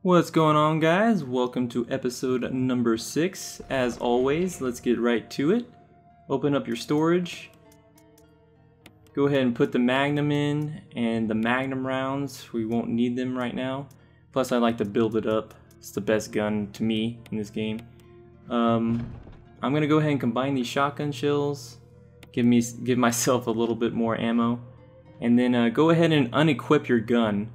What's going on, guys? Welcome to episode number 6. As always, let's get right to it. Open up your storage. Go ahead and put the Magnum in and the Magnum rounds. We won't need them right now. Plus, I like to build it up. It's the best gun to me in this game. I'm gonna go ahead and combine these shotgun shells. Give myself a little bit more ammo, and then go ahead and unequip your gun,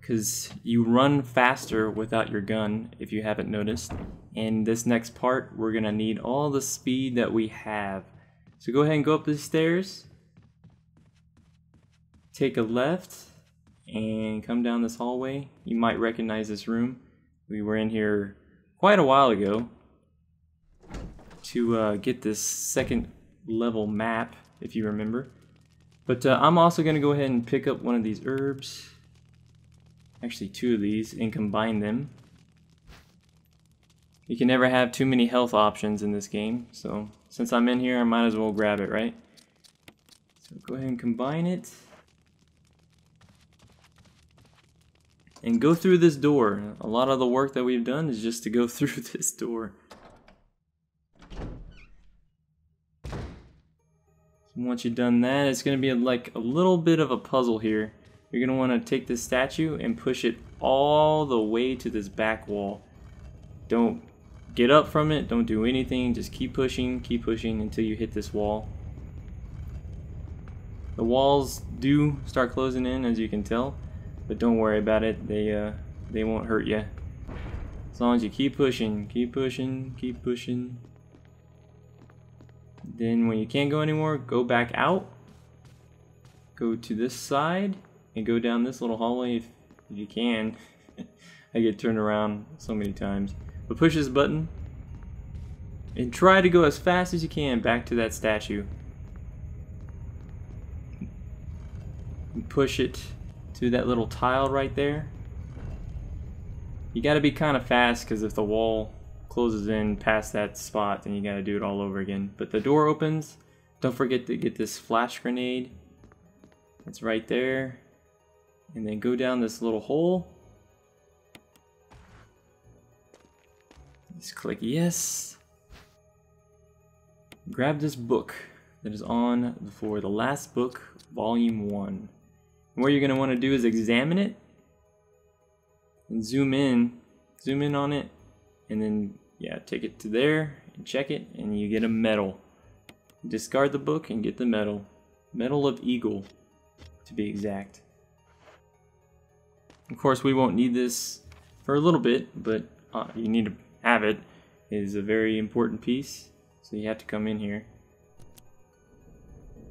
because you run faster without your gun, if you haven't noticed. In this next part, we're gonna need all the speed that we have. So go ahead and go up the stairs, take a left, and come down this hallway. You might recognize this room. We were in here quite a while ago to get this second level map, if you remember. But I'm also gonna go ahead and pick up one of these herbs. Actually 2 of these, and combine them. You can never have too many health options in this game, so since I'm in here, I might as well grab it, right? So go ahead and combine it. And go through this door. A lot of the work that we've done is just to go through this door. So once you've done that, it's going to be like a little bit of a puzzle here. You're going to want to take this statue and push it all the way to this back wall. Don't get up from it, don't do anything, just keep pushing until you hit this wall. The walls do start closing in, as you can tell, but don't worry about it, they won't hurt you. As long as you keep pushing. Then when you can't go anymore, go back out, go to this side, and go down this little hallway if you can. I get turned around so many times. But push this button and try to go as fast as you can back to that statue. And push it to that little tile right there. You gotta be kind of fast, because if the wall closes in past that spot, then you gotta do it all over again. But the door opens. Don't forget to get this flash grenade. It's right there. And then go down this little hole. Just click yes. Grab this book that is on the floor, the last book, volume 1. And what you're going to want to do is examine it and zoom in on it, and then take it to there and check it, and you get a medal. Discard the book and get the medal. Medal of Eagle, to be exact. Of course, we won't need this for a little bit, but you need to have it. It is a very important piece, so you have to come in here.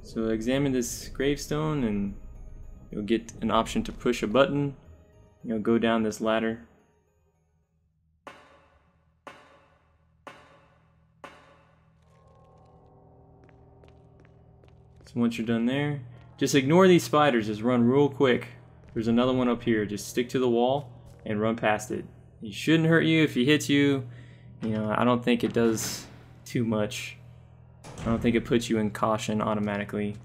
So examine this gravestone, and you'll get an option to push a button. You'll go down this ladder. So once you're done there, just ignore these spiders, just run real quick. There's another one up here. Just stick to the wall and run past it. It shouldn't hurt you. If he hits you, I don't think it does too much. I don't think it puts you in caution automatically.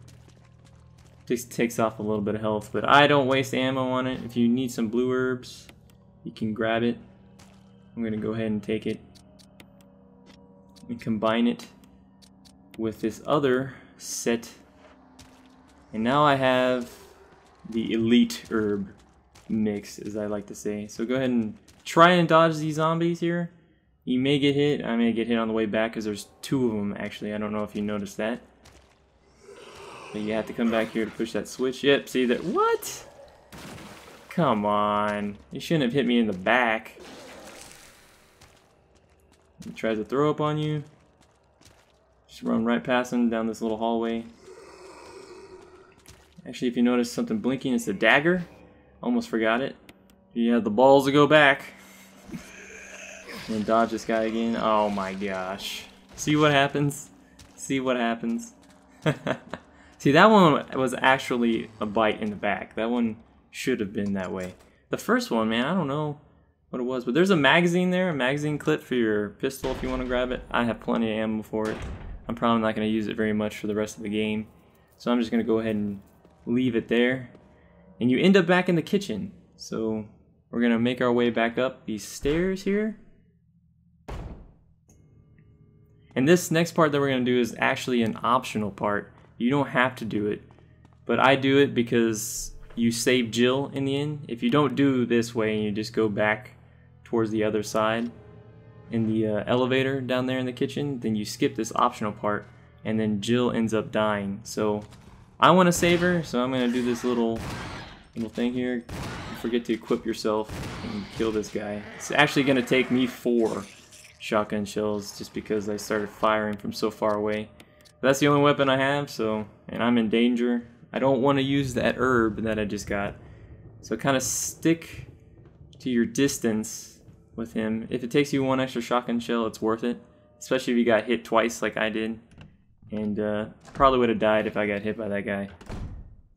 Just takes off a little bit of health, but I don't waste ammo on it. If you need some blue herbs, you can grab it. I'm gonna go ahead and take it and combine it with this other set. And now I have the elite herb mix, as I like to say. So go ahead and try and dodge these zombies here. You may get hit. I may get hit on the way back, because there's 2 of them actually. I don't know if you noticed that. But you have to come back here to push that switch. Yep, see that? What? Come on. You shouldn't have hit me in the back. He tries to throw up on you. Just run right past him down this little hallway. Actually, if you notice something blinking, it's a dagger. Almost forgot it. You have the balls to go back. And dodge this guy again. Oh my gosh. See what happens? See what happens? See, that one was actually a bite in the back. That one should have been that way. The first one, man, I don't know what it was. But there's a magazine there, a magazine clip for your pistol if you want to grab it. I have plenty of ammo for it. I'm probably not going to use it very much for the rest of the game. So I'm just going to go ahead and leave it there. And you end up back in the kitchen. So we're gonna make our way back up these stairs here. And this next part that we're gonna do is actually an optional part. You don't have to do it, but I do it because you save Jill in the end. If you don't do this way and you just go back towards the other side in the elevator down there in the kitchen, then you skip this optional part and then Jill ends up dying. So I want to save her, so I'm going to do this little thing here. Don't forget to equip yourself and kill this guy. It's actually going to take me 4 shotgun shells just because I started firing from so far away. But that's the only weapon I have, so, and I'm in danger. I don't want to use that herb that I just got. So kind of stick to your distance with him. If it takes you 1 extra shotgun shell, it's worth it. Especially if you got hit twice like I did. And probably would have died if I got hit by that guy.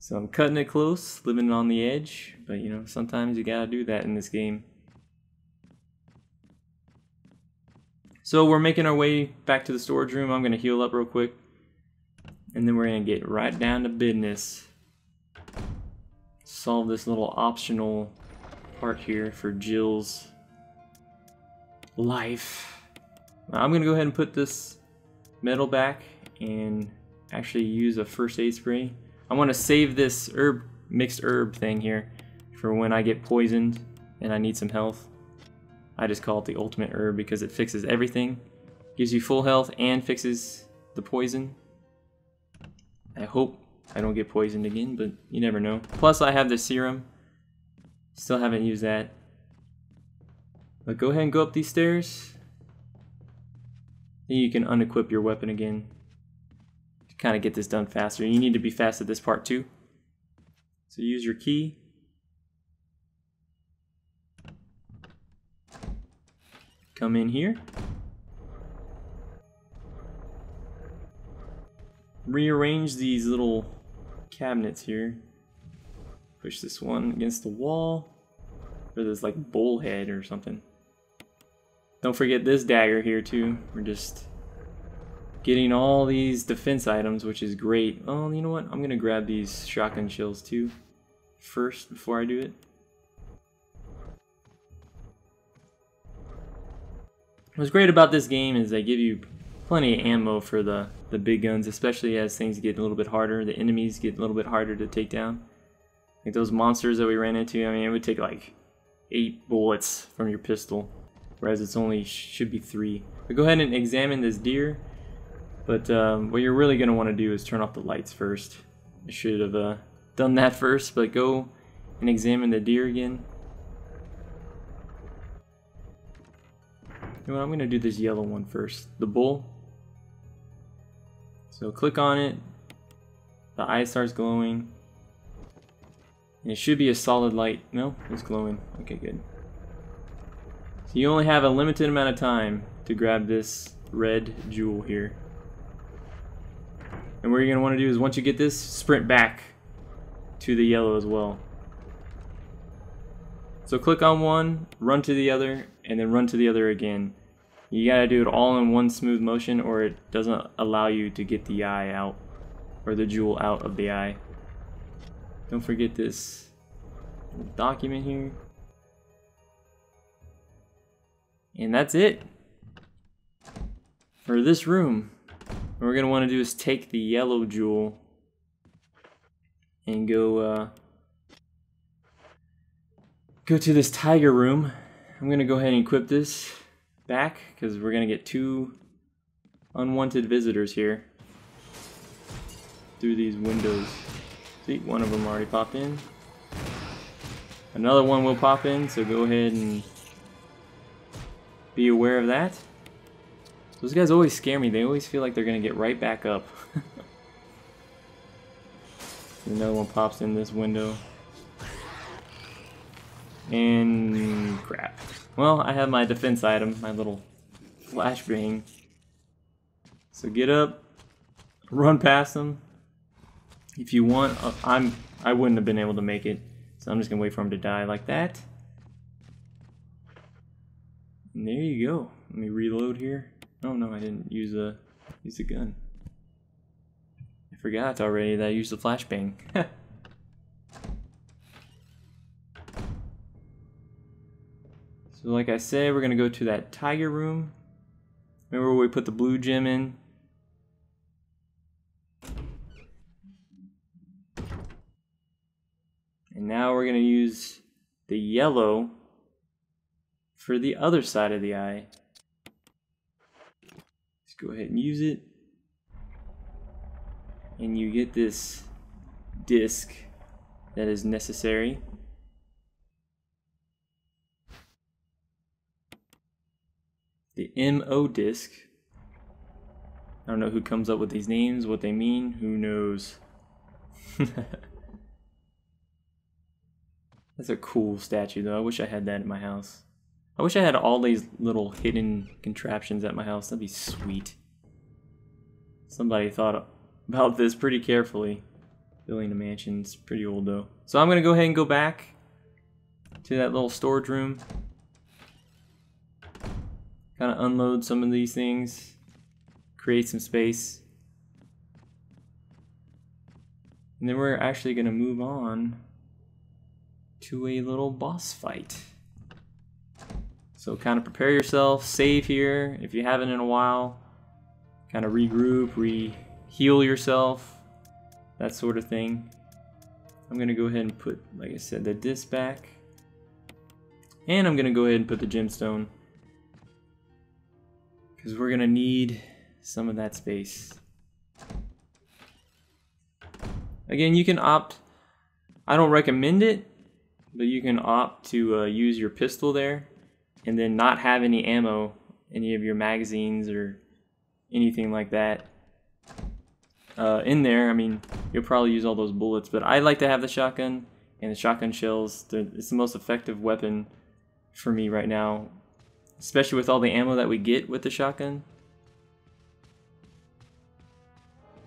So I'm cutting it close, living on the edge. But you know, sometimes you gotta do that in this game. So we're making our way back to the storage room. I'm gonna heal up real quick. And then we're gonna get right down to business. Solve this little optional part here for Jill's life. Now I'm gonna go ahead and put this metal back and actually use a first aid spray. I want to save this mixed herb thing here for when I get poisoned and I need some health. I just call it the ultimate herb because it fixes everything. Gives you full health and fixes the poison. I hope I don't get poisoned again, but you never know. Plus I have the serum. Still haven't used that. But go ahead and go up these stairs. Then you can unequip your weapon again. To kind of get this done faster. You need to be fast at this part too. So use your key. Come in here. Rearrange these little cabinets here. Push this one against the wall. Or this like bullhead or something. Don't forget this dagger here too. We're just getting all these defense items, which is great. Oh, you know what? I'm gonna grab these shotgun shells too first before I do it. What's great about this game is they give you plenty of ammo for the big guns, especially as things get a little bit harder. The enemies get a little bit harder to take down. Like those monsters that we ran into, I mean, it would take like 8 bullets from your pistol, whereas it's only should be 3. But go ahead and examine this deer. But what you're really going to want to do is turn off the lights first. I should have done that first, but go and examine the deer again. You know what, I'm going to do this yellow one first, the bull. So click on it, the eye starts glowing. And it should be a solid light. No, it's glowing. Okay, good. So you only have a limited amount of time to grab this red jewel here. And what you're going to want to do is once you get this, sprint back to the yellow as well. So click on one, run to the other, and then run to the other again. You gotta do it all in one smooth motion or it doesn't allow you to get the eye out, or the jewel out of the eye. Don't forget this document here. And that's it for this room. What we're gonna want to do is take the yellow jewel and go to this tiger room. I'm gonna go ahead and equip this back because we're gonna get 2 unwanted visitors here through these windows. See, one of them already popped in. Another one will pop in, so go ahead and be aware of that. Those guys always scare me. They always feel like they're gonna get right back up. Another one pops in this window. And crap. Well, I have my defense item, my little flashbang. So get up, run past them. If you want, I wouldn't have been able to make it, so I'm just gonna wait for him to die like that. And there you go. Let me reload here. Oh no, I didn't use the gun. I forgot already that I used the flashbang. So like I said, we're gonna go to that tiger room. Remember where we put the blue gem in? And now we're gonna use the yellow for the other side of the eye. Let's go ahead and use it. And you get this disc that is necessary. The MO disc. I don't know who comes up with these names, what they mean, who knows. That's a cool statue though. I wish I had that at my house. I wish I had all these little hidden contraptions at my house. That'd be sweet. Somebody thought about this pretty carefully. Building a mansion's pretty old though. So I'm gonna go ahead and go back to that little storage room. Kind of unload some of these things. Create some space. And then we're actually gonna move on to a little boss fight. So kind of prepare yourself, save here if you haven't in a while. Kind of regroup, heal yourself, that sort of thing. I'm gonna go ahead and put, like I said, the disc back. And I'm gonna go ahead and put the gemstone, because we're gonna need some of that space. Again, you can opt, I don't recommend it, but you can opt to use your pistol there and then not have any ammo, any of your magazines or anything like that in there. I mean, you'll probably use all those bullets, but I like to have the shotgun and the shotgun shells. It's the most effective weapon for me right now, especially with all the ammo that we get with the shotgun.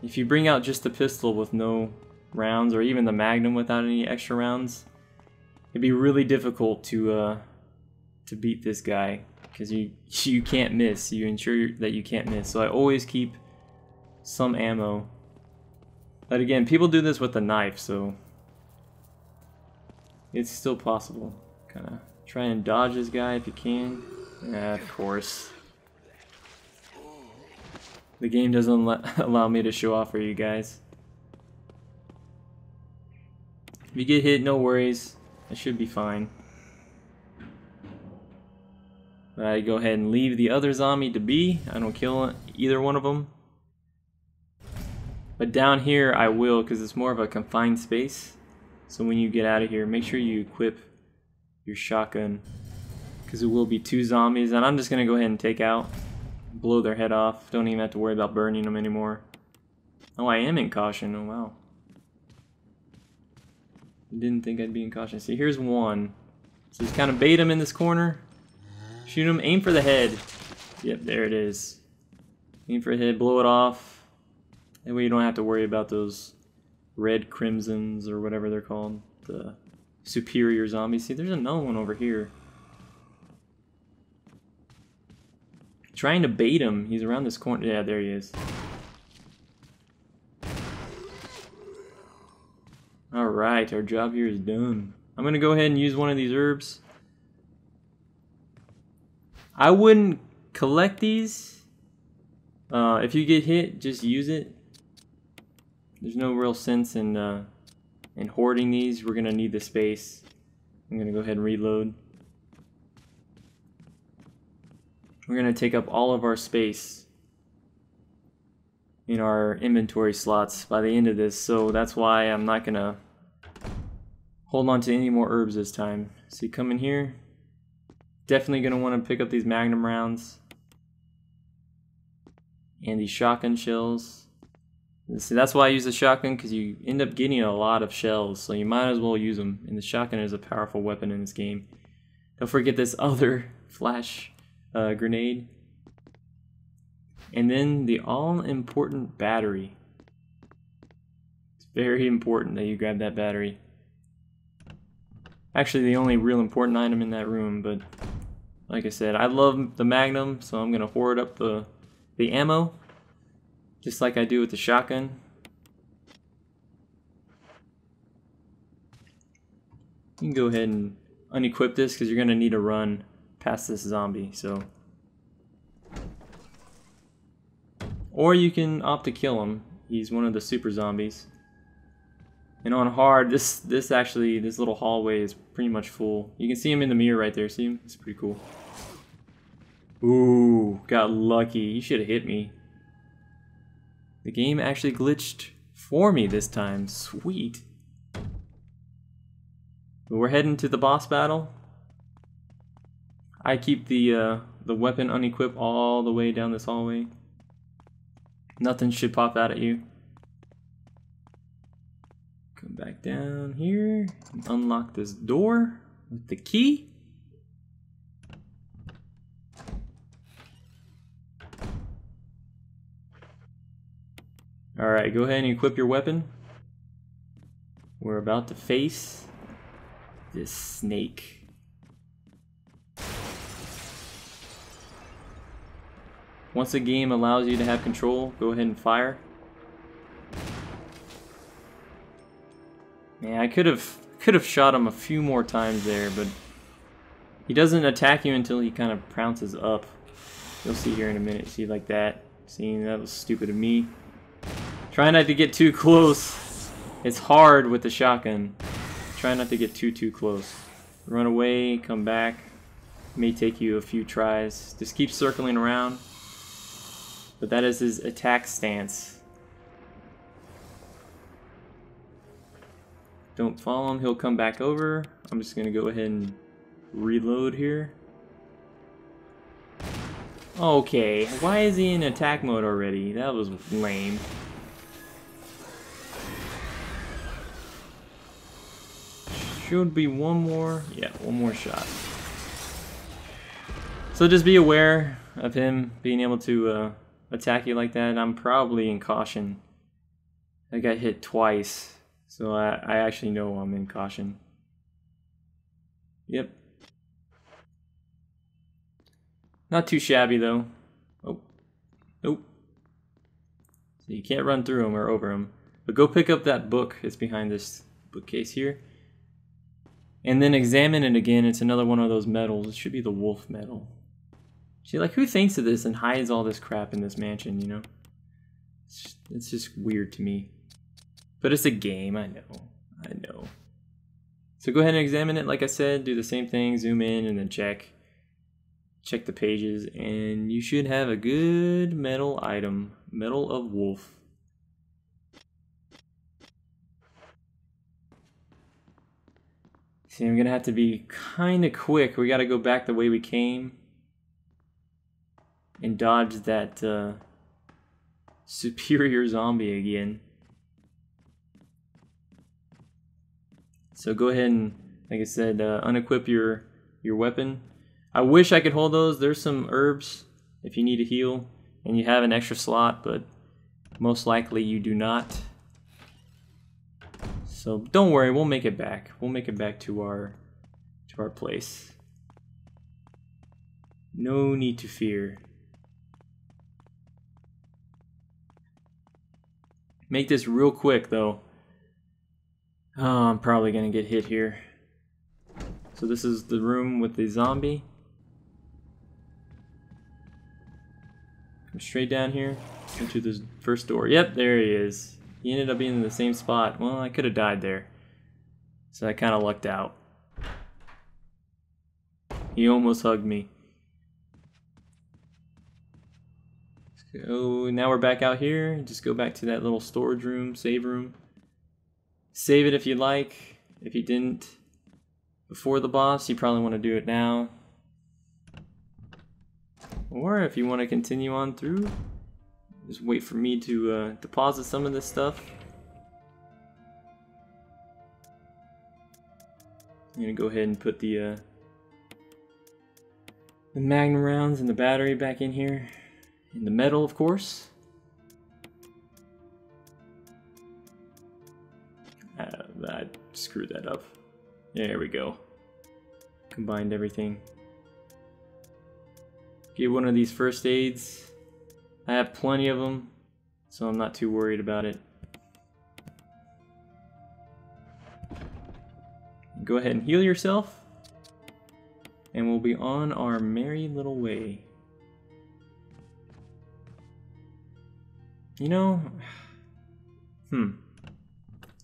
If you bring out just the pistol with no rounds, or even the magnum without any extra rounds, it'd be really difficult to beat this guy, because you can't miss. You ensure that you can't miss. So I always keep some ammo. But again, people do this with a knife, so it's still possible. Kind of try and dodge this guy if you can. Of course. The game doesn't allow me to show off for you guys. If you get hit, no worries. It should be fine. But I go ahead and leave the other zombie to be. I don't kill either one of them. But down here I will, because it's more of a confined space. So when you get out of here, make sure you equip your shotgun, because it will be 2 zombies, and I'm just going to go ahead and take out, blow their head off. Don't even have to worry about burning them anymore. Oh, I am in caution. Oh, wow. Didn't think I'd be in caution. See, here's one. So just kind of bait him in this corner. Shoot him, aim for the head. Yep, there it is. Aim for the head, blow it off. That way you don't have to worry about those red crimsons or whatever they're called. The superior zombies. See, there's another one over here. Trying to bait him. He's around this corner. Yeah, there he is. Alright, our job here is done. I'm going to go ahead and use one of these herbs. I wouldn't collect these. If you get hit, just use it. There's no real sense in hoarding these. We're going to need the space. I'm going to go ahead and reload. We're going to take up all of our space in our inventory slots by the end of this, so that's why I'm not going to hold on to any more herbs this time. So you come in here, definitely going to want to pick up these magnum rounds and these shotgun shells. See, that's why I use the shotgun, because you end up getting a lot of shells, so you might as well use them, and the shotgun is a powerful weapon in this game. Don't forget this other flash grenade. And then the all-important battery. It's very important that you grab that battery. Actually, the only real important item in that room, but like I said, I love the Magnum, so I'm going to hoard up the ammo, just like I do with the shotgun. You can go ahead and unequip this, because you're going to need to run past this zombie, so. Or you can opt to kill him. He's one of the super zombies. And on hard, this little hallway is pretty much full. You can see him in the mirror right there. See him? It's pretty cool. Ooh, got lucky. He should have hit me. The game actually glitched for me this time. Sweet. But we're heading to the boss battle. I keep the weapon unequipped all the way down this hallway. Nothing should pop out at you. Come back down here and unlock this door with the key. Alright, go ahead and equip your weapon. We're about to face this snake. Once the game allows you to have control, go ahead and fire. Yeah, I could have shot him a few more times there, but he doesn't attack you until he kind of pounces up. You'll see here in a minute. See, like that. See, that was stupid of me. Try not to get too close. It's hard with the shotgun. Try not to get too close. Run away, come back. May take you a few tries. Just keep circling around. But that is his attack stance. Don't follow him, he'll come back over. I'm just gonna go ahead and reload here. Okay, why is he in attack mode already? That was lame. Should be one more. Yeah, one more shot. So just be aware of him being able to attack you like that. I'm probably in caution. I got hit twice, so I actually know I'm in caution. Yep. Not too shabby though. Oh, nope. So you can't run through him or over him. But go pick up that book. It's behind this bookcase here. And then examine it again. It's another one of those medals. It should be the wolf medal. See, like, who thinks of this and hides all this crap in this mansion, you know? It's just weird to me. But it's a game, I know. I know. So go ahead and examine it, like I said. Do the same thing, zoom in, and then check. Check the pages, and you should have a good medal item. Medal of Wolf. See, I'm gonna have to be kind of quick. We gotta go back the way we came and dodge that superior zombie again. So go ahead and, like I said, unequip your weapon. I wish I could hold those. There's some herbs if you need to heal and you have an extra slot, but most likely you do not. So don't worry, we'll make it back. We'll make it back to our place. No need to fear. Make this real quick though. Oh, I'm probably gonna get hit here. So this is the room with the zombie. Come straight down here into this first door. Yep, there he is. He ended up being in the same spot. Well, I could have died there. So I kind of lucked out. He almost hugged me. So now we're back out here. Just go back to that little storage room, save room. Save it if you like. If you didn't before the boss, you probably want to do it now. Or if you want to continue on through, just wait for me to deposit some of this stuff. I'm gonna go ahead and put the magnum rounds and the battery back in here. And the metal, of course. I screwed that up. There we go. Combined everything. Get one of these first aids. I have plenty of them, so I'm not too worried about it. Go ahead and heal yourself. and we'll be on our merry little way. You know, I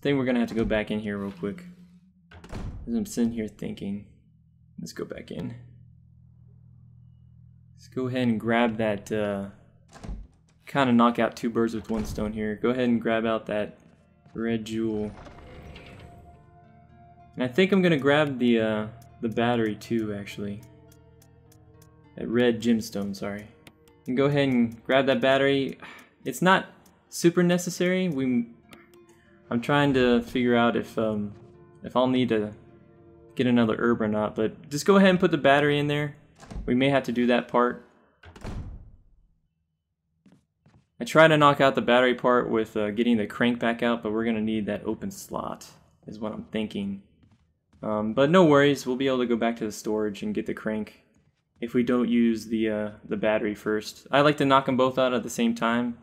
think we're gonna have to go back in here real quick. As I'm sitting here thinking, let's go back in. Let's go ahead and grab that, kind of knock out 2 birds with 1 stone here. Go ahead and grab out that red jewel. And I think I'm gonna grab the battery too, actually. That red gemstone, sorry. And go ahead and grab that battery. It's not super necessary. I'm trying to figure out if I'll need to get another herb or not, but just go ahead and put the battery in there. We may have to do that part. I try to knock out the battery part with getting the crank back out, but we're gonna need that open slot, is what I'm thinking. But no worries, we'll be able to go back to the storage and get the crank if we don't use the battery first. I like to knock them both out at the same time,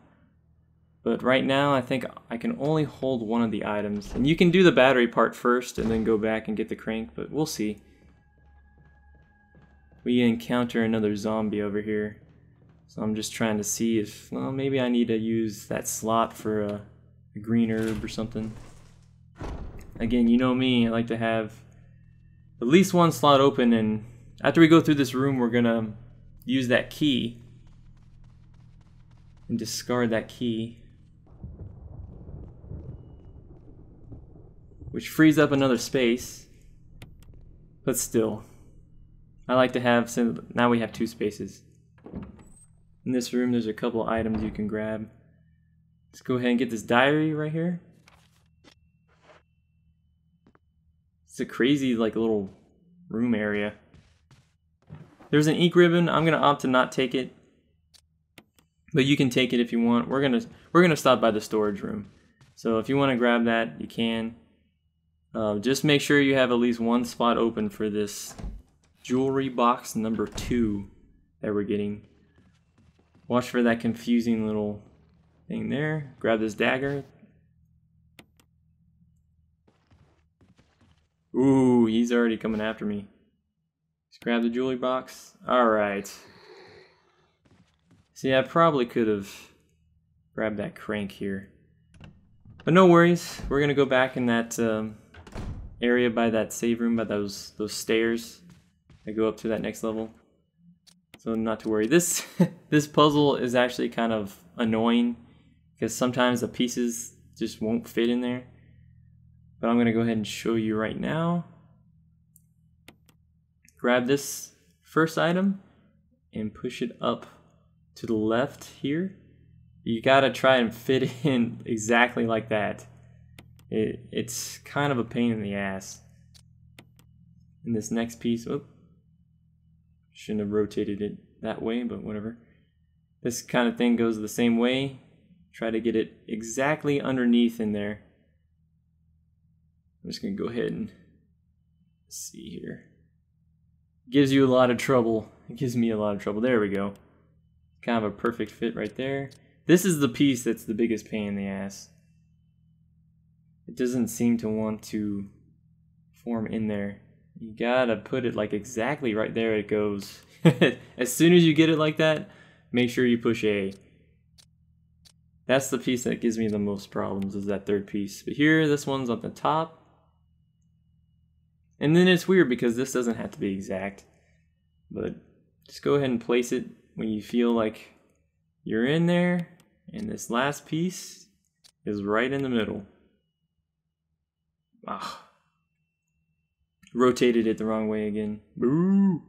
but right now I think I can only hold one of the items. And you can do the battery part first and then go back and get the crank, but we'll see. We encounter another zombie over here, so I'm just trying to see if, well, maybe I need to use that slot for a green herb or something. Again, you know me, I like to have at least 1 slot open, and after we go through this room we're gonna use that key and discard that key, which frees up another space. But still, I like to have, so now we have 2 spaces. In this room there's a couple items you can grab. Let's go ahead and get this diary right here. It's a crazy like little room area. There's an ink ribbon. I'm gonna opt to not take it, but you can take it if you want. We're gonna stop by the storage room, so if you want to grab that, you can. Just make sure you have at least 1 spot open for this jewelry box number 2 that we're getting. Watch for that confusing little thing there. Grab this dagger. Ooh, he's already coming after me. Just grab the jewelry box. Alright. See, I probably could have grabbed that crank here. But no worries. We're going to go back in that area by that save room, by those stairs that go up to that next level. So not to worry. This puzzle is actually kind of annoying because sometimes the pieces just won't fit in there. But I'm going to go ahead and show you right now. Grab this first item and push it up to the left here. You got to try and fit it in exactly like that. It's kind of a pain in the ass. And this next piece, shouldn't have rotated it that way, but whatever. This kind of thing goes the same way. Try to get it exactly underneath in there. I'm just going to go ahead and see here. Gives you a lot of trouble. It gives me a lot of trouble. There we go. Kind of a perfect fit right there. This is the piece that's the biggest pain in the ass. It doesn't seem to want to form in there. You gotta put it like exactly right there it goes. As soon as you get it like that, make sure you push A. That's the piece that gives me the most problems, is that third piece. But here, this one's on the top. And then it's weird because this doesn't have to be exact. But just go ahead and place it when you feel like you're in there. And this last piece is right in the middle. Ah. Rotated it the wrong way again. Boo!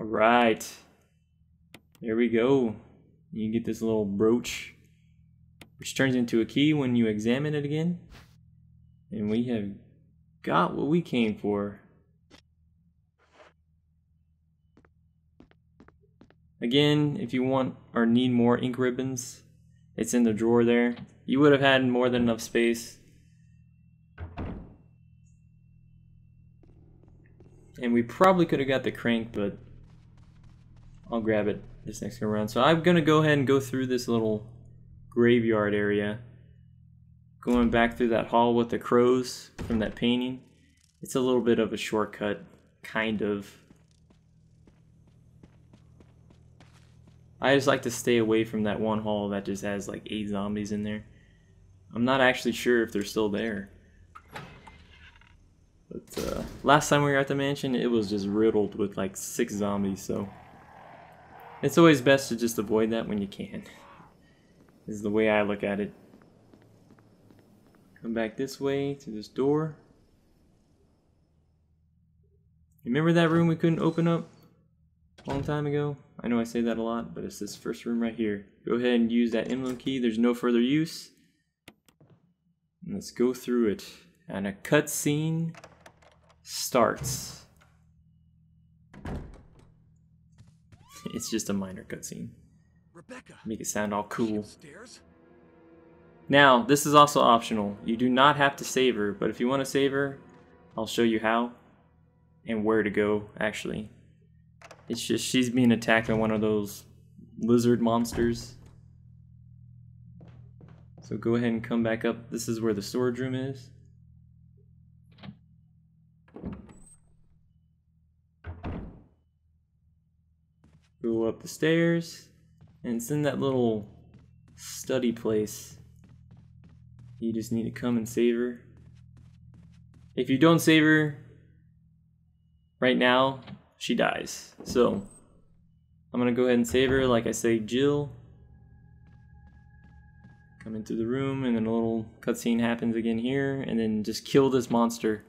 Alright. There we go. You get this little brooch, which turns into a key when you examine it again. And we have got what we came for. Again, if you want or need more ink ribbons, it's in the drawer there. You would have had more than enough space. And we probably could have got the crank, but I'll grab it this next go around. So I'm going to go ahead and go through this little graveyard area. Going back through that hall with the crows from that painting. It's a little bit of a shortcut. kind of. I just like to stay away from that one hall that just has like 8 zombies in there. I'm not actually sure if they're still there. But last time we were at the mansion, it was just riddled with like 6 zombies, so it's always best to just avoid that when you can. This is the way I look at it. Come back this way to this door. Remember that room we couldn't open up a long time ago? I know I say that a lot, but it's this first room right here. Go ahead and use that emblem key. There's no further use. And let's go through it. And a cutscene starts. It's just a minor cutscene. Rebecca, make it sound all cool. upstairs? Now, this is also optional. You do not have to save her, but if you want to save her, I'll show you how and where to go, actually. It's just she's being attacked by one of those lizard monsters. So go ahead and come back up. This is where the storage room is. Go up the stairs, and it's in that little study place. You just need to come and save her. If you don't save her right now, she dies. So I'm gonna go ahead and save her. Like I say, Jill. Come into the room, and then a little cutscene happens again here, and then just kill this monster.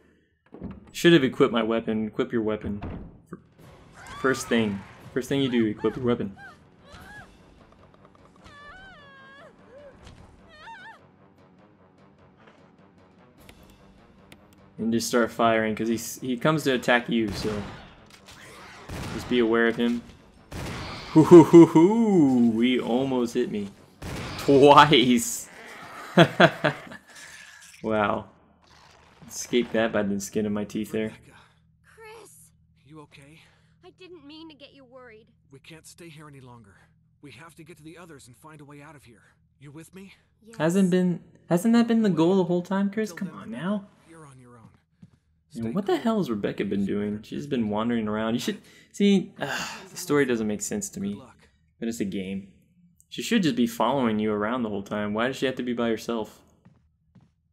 Should have equipped my weapon. Equip your weapon. First thing you do, equip your weapon. And just start firing, because he comes to attack you, so just be aware of him. Hoo hoo hoo hoo! He almost hit me. Twice! Wow. Escaped that by the skin of my teeth there. Rebecca, Chris, you okay? I didn't mean to get you worried. We can't stay here any longer. We have to get to the others and find a way out of here. You with me? Yes. Hasn't that been the goal the whole time, Chris? Till Come then, on now. You're on your own. You know, Stay what the cool. hell has Rebecca been doing? She's been wandering around. You should see. The story doesn't make sense to Good me, luck. but it's a game. She should just be following you around the whole time. Why does she have to be by herself?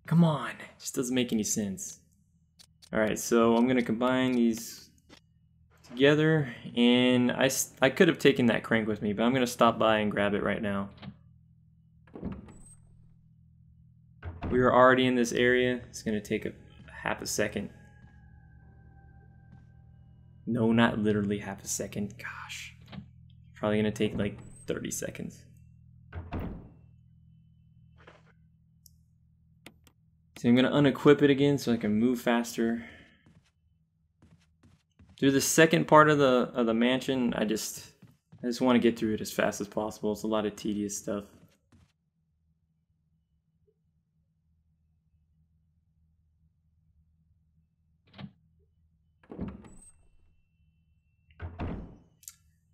Come on, it just doesn't make any sense. All right, so I'm gonna combine these together, and I could have taken that crank with me, but I'm gonna stop by and grab it right now. We are already in this area. It's gonna take half a second. No, not literally half a second. Gosh, probably gonna take like 30 seconds. So I'm gonna unequip it again so I can move faster. Through the second part of the mansion, I just want to get through it as fast as possible. It's a lot of tedious stuff.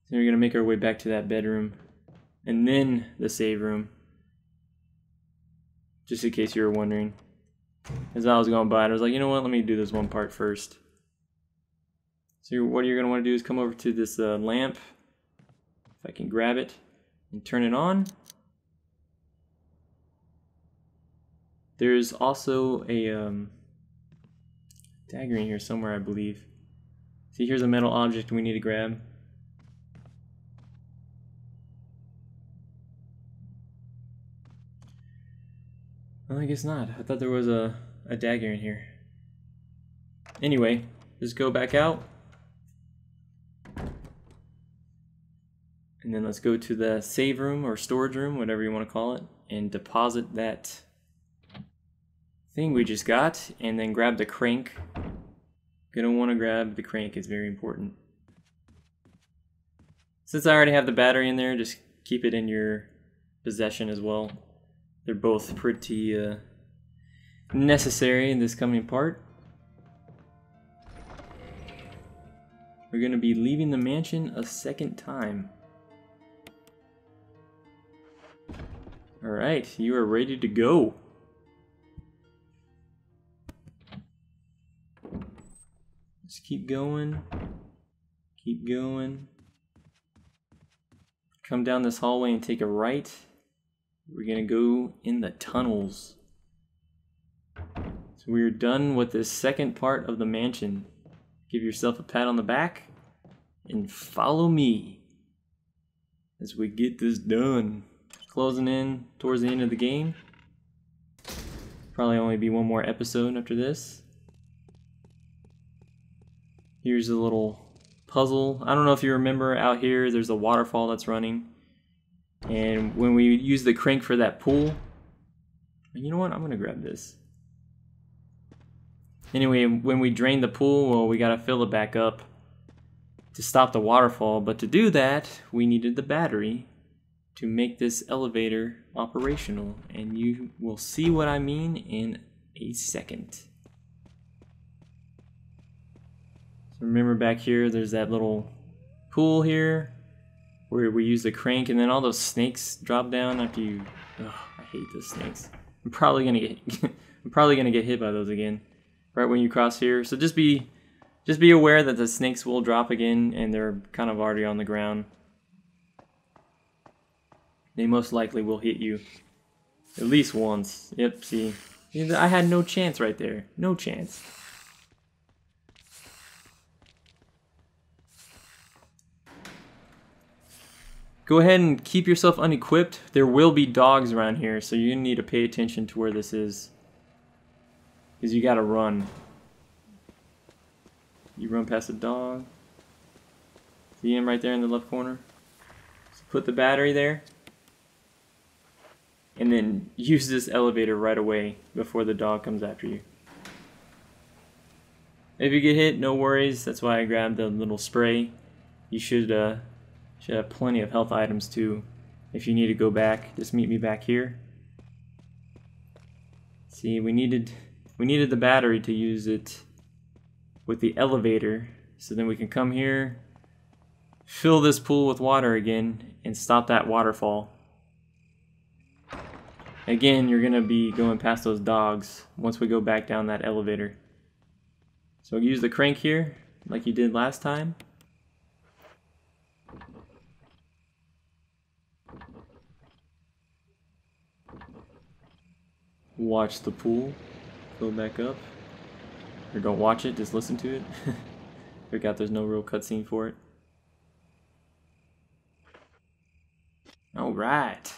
So we're gonna make our way back to that bedroom, and then the save room. Just in case you were wondering. As I was going by it, I was like, you know what, let me do this one part first. So what you're going to want to do is come over to this lamp, if I can grab it, and turn it on. There's also a dagger in here somewhere, I believe. See, here's a metal object we need to grab. Well, I guess not. I thought there was a dagger in here. Anyway, just go back out. And then let's go to the save room or storage room, whatever you want to call it, and deposit that thing we just got, and then grab the crank. Gonna want to grab the crank, it's very important. Since I already have the battery in there, just keep it in your possession as well. They're both pretty necessary in this coming part. We're going to be leaving the mansion a second time. Alright, you are ready to go. Let's Just keep going. Keep going. Come down this hallway and take a right. We're gonna go in the tunnels. So we're done with this second part of the mansion. Give yourself a pat on the back and follow me as we get this done. Closing in towards the end of the game. Probably only be one more episode after this. Here's a little puzzle. I don't know if you remember out here, there's a waterfall that's running. And when we use the crank for that pool, you know what? I'm gonna grab this. Anyway, when we drain the pool, well, we gotta fill it back up to stop the waterfall. But to do that, we needed the battery to make this elevator operational. And you will see what I mean in a second. So remember back here, there's that little pool here where we use the crank, and then all those snakes drop down after you. Oh, I hate those snakes. I'm probably gonna get hit by those again right when you cross here. So just be aware that the snakes will drop again, and they're kind of already on the ground. They most likely will hit you at least once. Yep, see, I had no chance right there. No chance. Go ahead and keep yourself unequipped. There will be dogs around here, so you need to pay attention to where this is. Because you gotta run. You run past a dog. See him right there in the left corner? So put the battery there. And then use this elevator right away before the dog comes after you. If you get hit, no worries. That's why I grabbed the little spray. You should have plenty of health items too. If you need to go back, just meet me back here. See, we needed the battery to use it with the elevator, so then we can come here, fill this pool with water again, and stop that waterfall. Again, you're gonna be going past those dogs once we go back down that elevator. So use the crank here, like you did last time. Watch the pool fill back up. Or don't watch it, just listen to it. Forgot there's no real cutscene for it. Alright.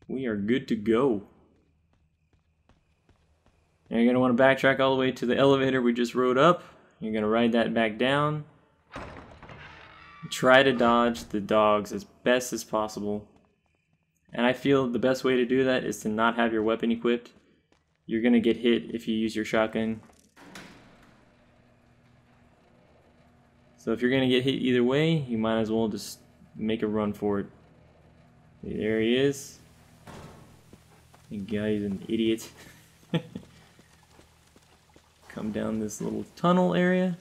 We are good to go. Now you're going to want to backtrack all the way to the elevator we just rode up. You're going to ride that back down. Try to dodge the dogs as best as possible. And I feel the best way to do that is to not have your weapon equipped. You're going to get hit if you use your shotgun. So if you're going to get hit either way, you might as well just make a run for it. There he is. The guy's an idiot. Come down this little tunnel area.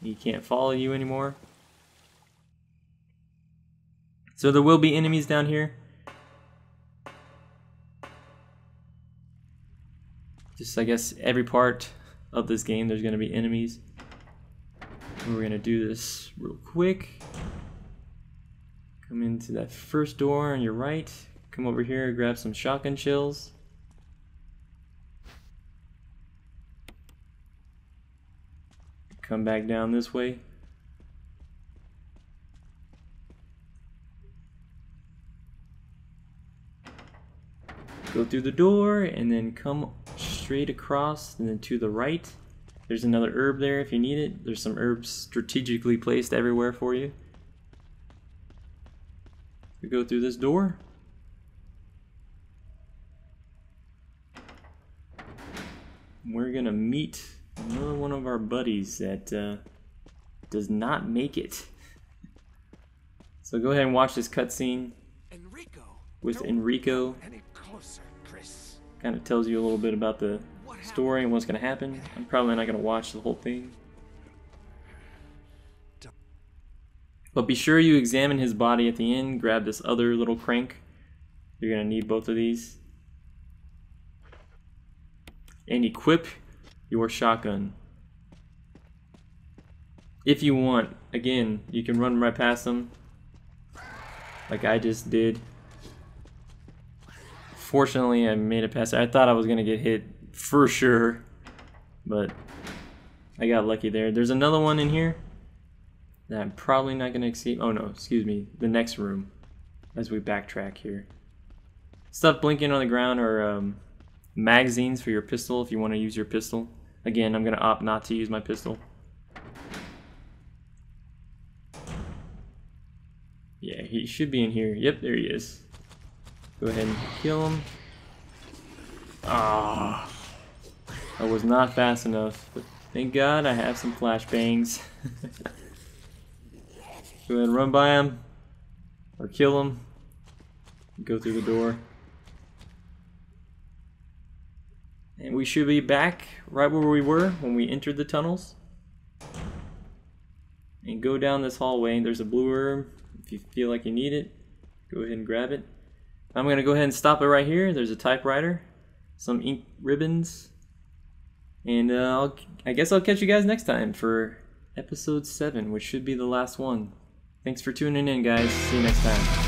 He can't follow you anymore. So there will be enemies down here. Just, I guess, every part of this game there's going to be enemies. And we're going to do this real quick. Come into that first door on your right. Come over here and grab some shotgun shells. Come back down this way. Go through the door and then come straight across and then to the right. There's another herb there if you need it. There's some herbs strategically placed everywhere for you. We go through this door. We're gonna meet another one of our buddies that does not make it. So go ahead and watch this cutscene with Enrico. Kind of tells you a little bit about the story and what's going to happen. I'm probably not going to watch the whole thing. But be sure you examine his body at the end. Grab this other little crank. You're going to need both of these. And equip your shotgun. if you want. Again, you can run right past them, like I just did. Fortunately, I made it past. I thought I was gonna get hit for sure, but I got lucky there. There's another one in here that I'm probably not gonna escape. Oh no, excuse me, the next room. As we backtrack here, stuff blinking on the ground are magazines for your pistol if you want to use your pistol. Again, I'm gonna opt not to use my pistol. Yeah, he should be in here. Yep, there he is. Go ahead and kill him. Ah, that was not fast enough, but thank God I have some flashbangs. Go ahead and run by him or kill him. Go through the door. And we should be back right where we were when we entered the tunnels. And go down this hallway. There's a blue herb. If you feel like you need it, go ahead and grab it. I'm going to go ahead and stop it right here. There's a typewriter, some ink ribbons. And I guess I'll catch you guys next time for episode 7, which should be the last one. Thanks for tuning in, guys. See you next time.